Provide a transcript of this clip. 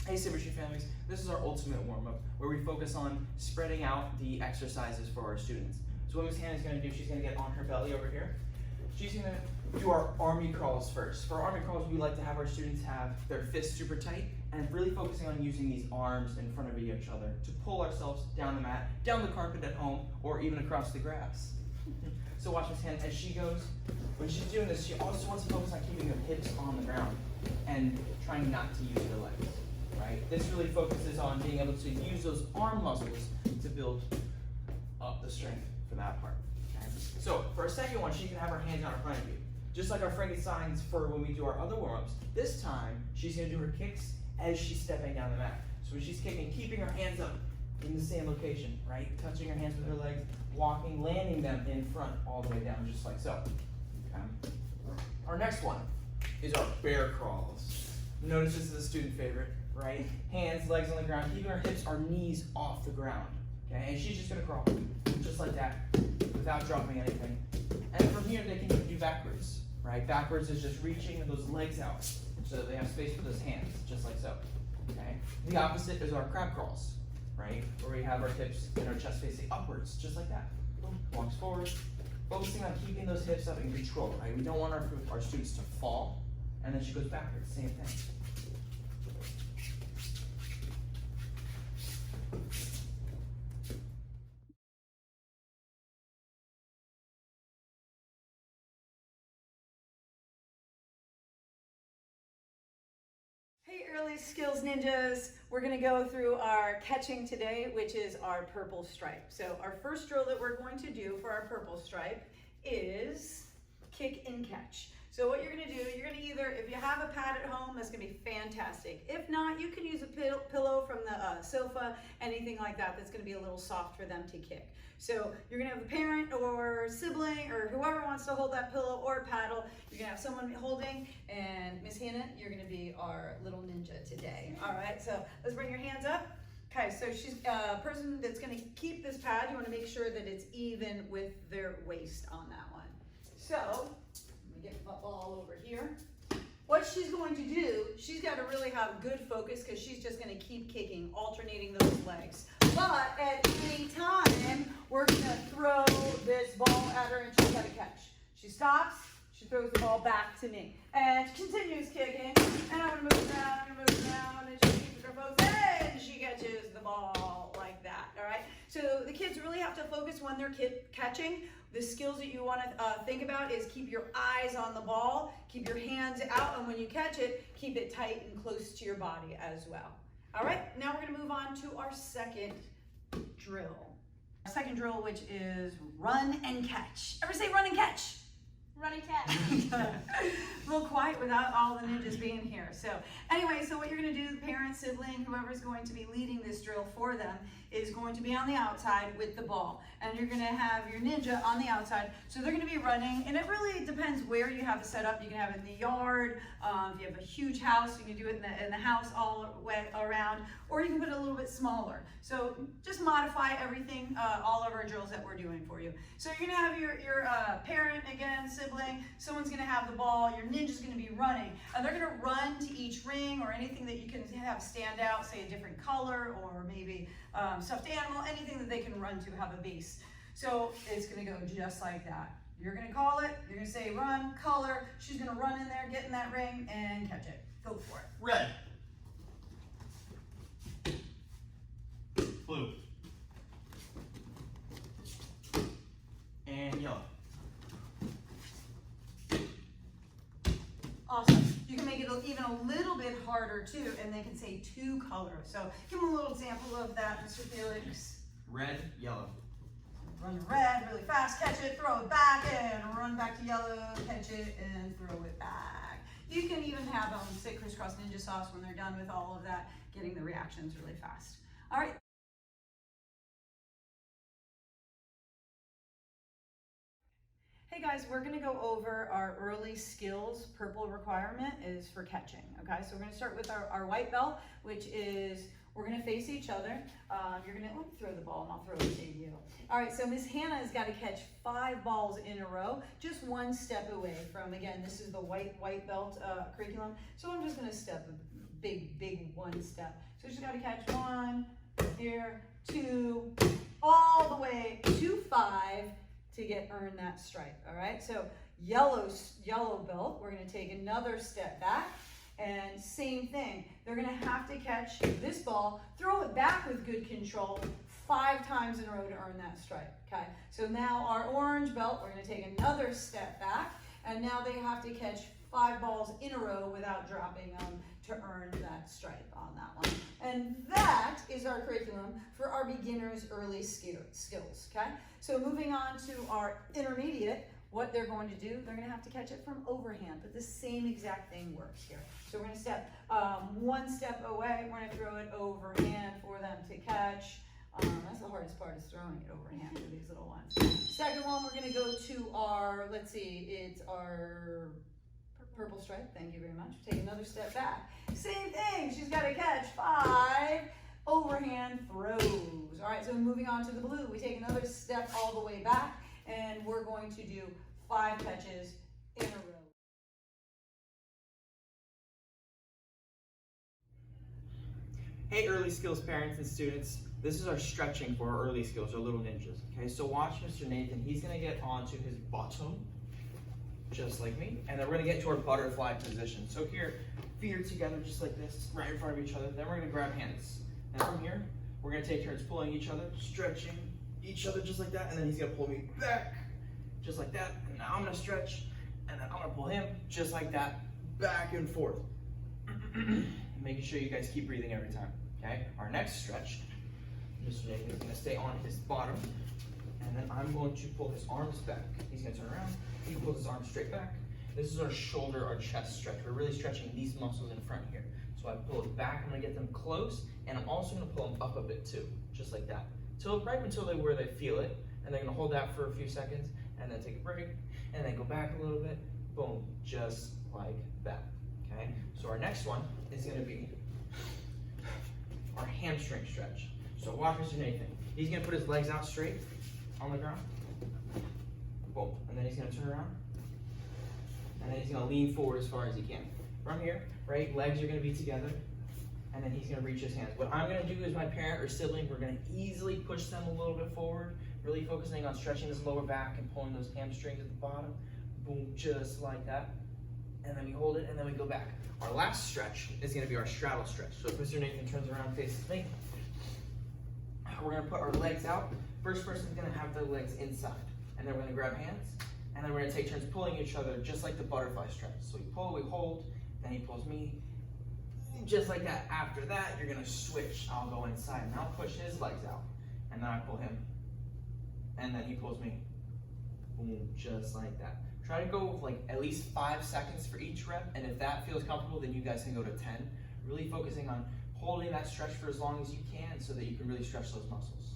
Hey Symmetry families, this is our ultimate warm-up where we focus on spreading out the exercises for our students. So what Ms. Hannah's going to do, she's going to get on her belly over here. She's going to do our army crawls first. For army crawls, we like to have our students have their fists super tight and really focusing on using these arms in front of each other to pull ourselves down the mat, down the carpet at home, or even across the grass. So watch Ms. Hannah as she goes. When she's doing this, she also wants to focus on keeping her hips on the ground and trying not to use her legs. Right? This really focuses on being able to use those arm muscles to build up the strength for that part. Okay? So for our second one, she can have her hands out in front of you. Just like our Frankensteins for when we do our other warm-ups, this time she's going to do her kicks as she's stepping down the mat. So when she's kicking, keeping her hands up in the same location, right? Touching her hands with her legs, walking, landing them in front all the way down, just like so. Okay? Our next one is our bear crawls. Notice this is a student favorite. Right? Hands, legs on the ground, keeping our hips, our knees off the ground. Okay? And she's just gonna crawl, just like that, without dropping anything. And from here, they can do backwards. Right? Backwards is just reaching those legs out so that they have space for those hands, just like so. Okay? The opposite is our crab crawls, right? Where we have our hips and our chest facing upwards, just like that. Walks forward, focusing on keeping those hips up in control. Right? We don't want our students to fall, and then she goes backwards, same thing. Hey early skills ninjas, we're going to go through our catching today, which is our purple stripe. So our first drill that we're going to do for our purple stripe is kick and catch. So what you're going to do, you're going to either, if you have a pad at home, that's going to be fantastic. If not, you can use a pillow from the sofa, anything like that, that's going to be a little soft for them to kick. So you're going to have a parent or sibling or whoever wants to hold that pillow or paddle. You're going to have someone holding, and Miss Hannah, you're going to be our little ninja today. All right, so let's bring your hands up. Okay, so she's a person that's going to keep this pad. You want to make sure that it's even with their waist on that one. So get my ball over here. What she's going to do, she's got to really have good focus because she's just going to keep kicking, alternating those legs. But at any time, we're going to throw this ball at her and she's got to catch. She stops, she throws the ball back to me. And she continues kicking. And I'm going to move around, I'm going to move around, and she keeps her focus. And she catches the ball like that, all right? So the kids really have to focus when they're catching. The skills that you want to think about is keep your eyes on the ball, keep your hands out, and when you catch it, keep it tight and close to your body as well. All right, now we're going to move on to our second drill. Our second drill, which is run and catch. Everybody say run and catch. Run and catch. A little quiet without all the ninjas being here. So anyway, so what you're going to do, the parent, sibling, whoever's going to be leading this drill for them is going to be on the outside with the ball. And you're going to have your ninja on the outside. So they're going to be running, and it really depends where you have it set up. You can have it in the yard. If you have a huge house, you can do it in the house all the way around, or you can put it a little bit smaller. So just modify everything, all of our drills that we're doing for you. So you're going to have your parent, again, sibling, someone's going to have the ball, your ninja's going to be running. And they're going to run to each ring or anything that you can have stand out, say a different color or maybe stuffed animal, anything that they can run to have a base. So it's going to go just like that. You're going to call it, you're going to say run, color, she's going to run in there, get in that ring, and catch it. Go for it. Red. Blue. And yellow. Awesome. You can make it even a little bit harder too, and they can say two colors. So give them a little example of that, Mr. Felix. Red, yellow. Run to red really fast, catch it, throw it back, and run back to yellow, catch it, and throw it back. You can even have them say crisscross ninja sauce when they're done with all of that, getting the reactions really fast. All right. Hey guys, we're going to go over our early skills. Purple requirement is for catching. Okay, so we're going to start with our white belt, which is we're going to face each other. You're going to let me throw the ball and I'll throw it to you. All right, so Miss Hannah has got to catch 5 balls in a row, just one step away from, again, this is the white belt curriculum. So I'm just going to step big one step. So she's got to catch 1, here, 2, all the way to 5 to earn that stripe. All right, so yellow belt, we're going to take another step back, and same thing. They're going to have to catch this ball, throw it back with good control 5 times in a row to earn that stripe. Okay, so now our orange belt, we're going to take another step back, and now they have to catch 5 balls in a row without dropping them to earn that stripe on that one. And that is our curriculum for our beginners early skills, okay? So moving on to our intermediate, what they're going to do, they're going to have to catch it from overhand, but the same exact thing works here. So we're going to step 1 step away, we're going to throw it overhand for them to catch. That's the hardest part, is throwing it overhand for these little ones. Second one, we're going to go to our, let's see, it's our purple stripe. Thank you very much. Take another step back. Same thing. She's got to catch 5 overhand throws. All right, so moving on to the blue, we take another step all the way back, and we're going to do 5 catches in a row. Hey early skills parents and students, this is our stretching for our early skills, our little ninjas. Okay, so watch Mr. Nathan, he's gonna get onto his bottom, just like me, and then we're gonna get to our butterfly position. So here, feet are together just like this, right in front of each other, then we're gonna grab hands. And from here, we're gonna take turns pulling each other, stretching each other just like that, and then he's gonna pull me back, just like that, and now I'm gonna stretch, and then I'm gonna pull him, just like that, back and forth. Making sure you guys keep breathing every time, okay? Our next stretch, Mr. Nathan is gonna stay on his bottom, and then I'm going to pull his arms back. He's gonna turn around, he pulls his arms straight back. This is our shoulder, our chest stretch. We're really stretching these muscles in front here. So I pull it back, I'm gonna get them close, and I'm also gonna pull them up a bit too, just like that. Right until where they feel it, and they're gonna hold that for a few seconds, and then take a break, and then go back a little bit, boom, just like that, okay? So our next one is gonna be our hamstring stretch. So watch Mr. Nathan. He's gonna put his legs out straight on the ground, boom, and then he's gonna turn around, and then he's gonna lean forward as far as he can. From here, right, legs are gonna be together, and then he's gonna reach his hands. What I'm gonna do as my parent or sibling, we're gonna easily push them a little bit forward, really focusing on stretching this lower back and pulling those hamstrings at the bottom, boom, just like that. And then we hold it, and then we go back. Our last stretch is gonna be our straddle stretch. So if Mr. Nathan turns around and faces me, we're gonna put our legs out. First person's gonna have their legs inside, and then we're gonna grab hands, and then we're gonna take turns pulling each other, just like the butterfly stretch. So we pull, we hold, then he pulls me, just like that. After that, you're gonna switch. I'll go inside, and I'll push his legs out, and then I pull him, and then he pulls me, boom, just like that. Try to go with like at least 5 seconds for each rep, and if that feels comfortable, then you guys can go to 10. Really focusing on holding that stretch for as long as you can so that you can really stretch those muscles.